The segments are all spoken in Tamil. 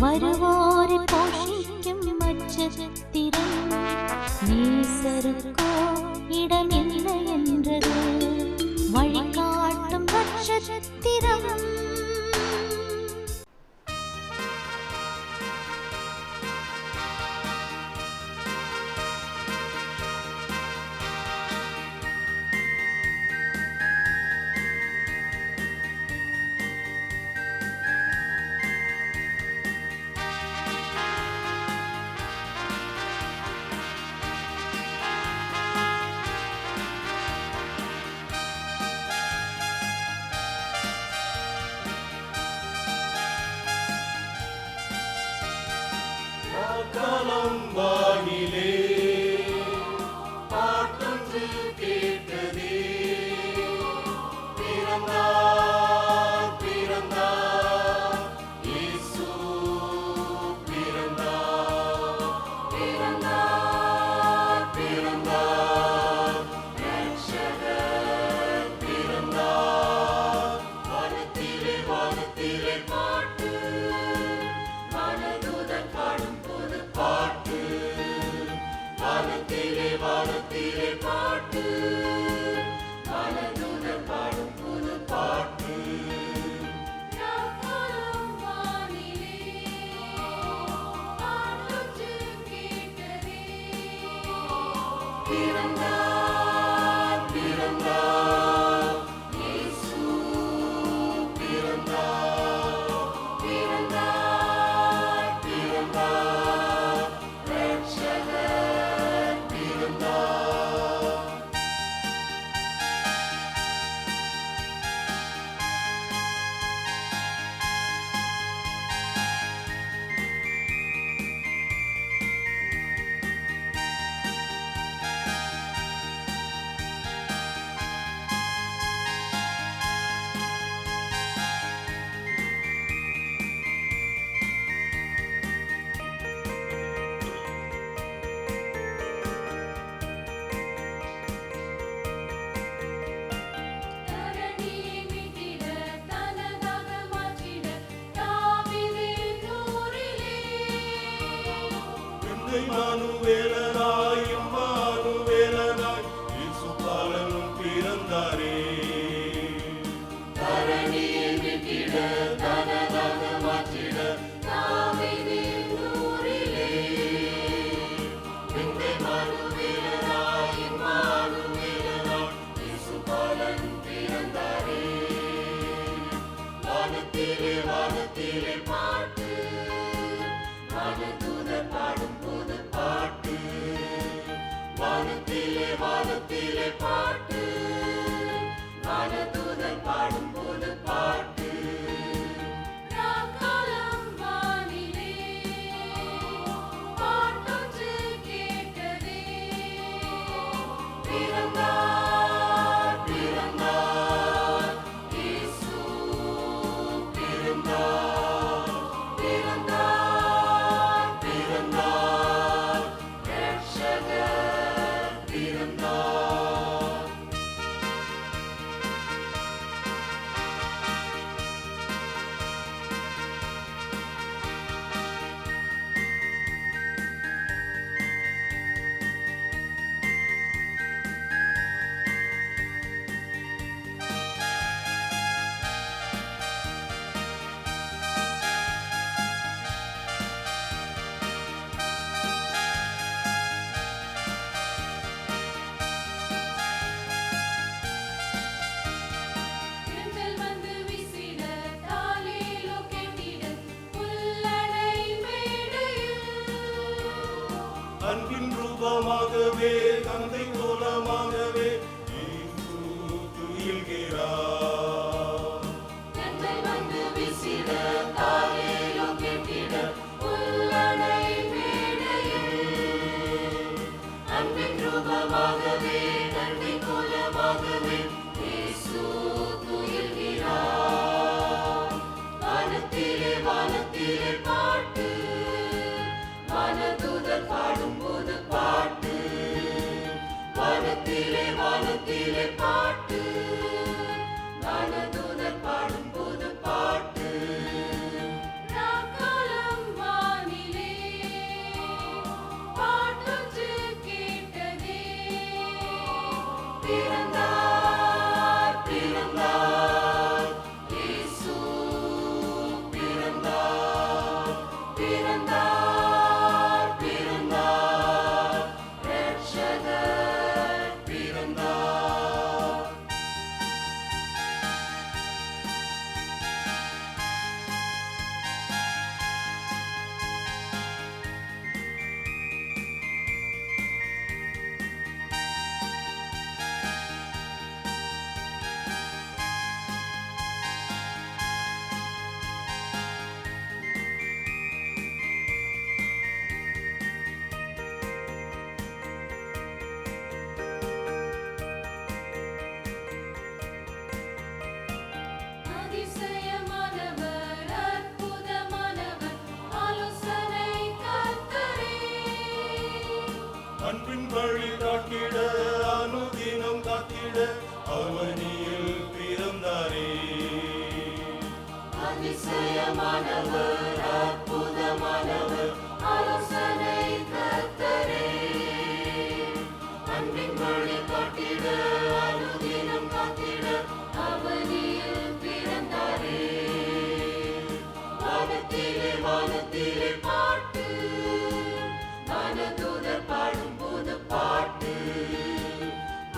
வருவோரை போஷிக்கும் நட்சத்திரம் நேசருக்கோ இடமில்லை என்றது வழிகாட்டும் நட்சத்திரம். காலம் வானிலே பாட்டொன்று கேட்டதே, பிறந்தார் பிறந்தார் இயேசு பிறந்தார், பிறந்தார் பிறந்தார் ரட்சகர் பிறந்தார். வானத்திலே வானத்திலே பாட்டு, வானதூதன் பாடும் புது பாட்டு, வானத்திலே வானத்திலே பாட்டு, வானதூதன் பாடும் புது பாட்டு. காலம் வானிலே பாட்டொன்று கேட்டதே, பிறந்தார் பிறந்தார் இயேசு பிறந்தார், பிறந்தார் பிறந்தார் ரட்சகர் பிறந்தார். தரணியை மீட்டிட தனதாக மாற்றிட தாவீதின் ஊரிலே இம்மானுவேலனாய் இம்மானுவேலனாய் இயேசு பாலன் பிறந்தாரே. தரணியை மீட்டிட தனதாக மாற்றிட தாவீதின் ஊரிலே இம்மானுவேலனாய் இம்மானுவேலனாய் இயேசு பாலன் பிறந்தாரே. வானத்திலே வானத்திலே பாட்டு, வானதூதர் பாடும் புது பாட்டு, வானத்திலே வானத்திலே பாட்டு, வானதூதர் பாடும் புது பாட்டு. காலம் வானிலே பாட்டொன்று கேட்டதே, பிறந்தார் பிறந்தார் இயேசு பிறந்தார், பிறந்தார் பிறந்தார் ரட்சகர் பிறந்தார். தென்றல் வந்து வீசிட தாலேலோ கேட்டிட புல்லடை மேடையில் அன்பின் ரூபமாகவே தந்தை மூலமாகவே இயேசு துயில்கிறார். தென்றல் வந்து வீசிட தாலேலோ கேட்டிட புல்லடை மேடையில் அன்பின் ரூபமாகவே தந்தை மூலமாகவே இயேசு துயில்கிறார். வானத்திலே வானத்திலே பாட்டு, வானதூதர் பாடும் புது பாட்டு, வானத்திலே அதிசயமானவர், அற்புதமானவர், ஆலோசனை கர்த்தரே. அன்பின் வழி காட்டிட அனுதினம் காத்திட அவனியில் பிறந்தாரே. அதிசயமானவர், அற்புதமானவர், ஆலோசனை கர்த்தரே. அன்பின் வழி காட்டிட அனுதினம் காத்திட அவனியில் பிறந்தாரே. வானத்திலே வானத்திலே பாட்டு, வானதூதர் பாடும் புது பாட்டு.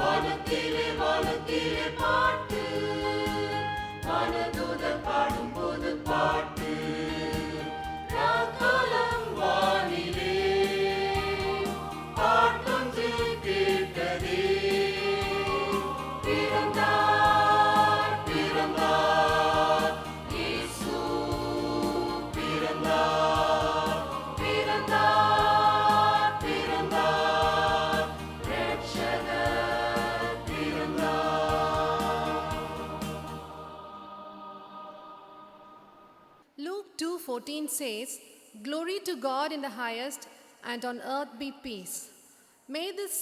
வானத்திலே வானத்திலே பாட்டு, வானதூதர் பாடும் புது பாட்டு. ராக்காலம் வானிலே பாட்டொன்று கேட்டதே. பிறந்தார், பிறந்தார், இயேசு பிறந்தார் பிறந்தார், பிறந்தார், இரட்சகர் பிறந்தார். Luke 2:14 says, "Glory to God in the highest, and on earth be peace." May this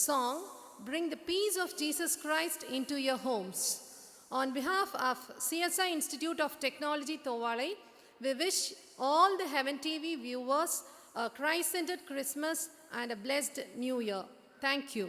song bring the peace of Jesus Christ into your homes. On behalf of CSI Institute of Technology, Thovalai, we wish all the Heaven TV viewers a Christ-centered Christmas and a blessed New Year. Thank you.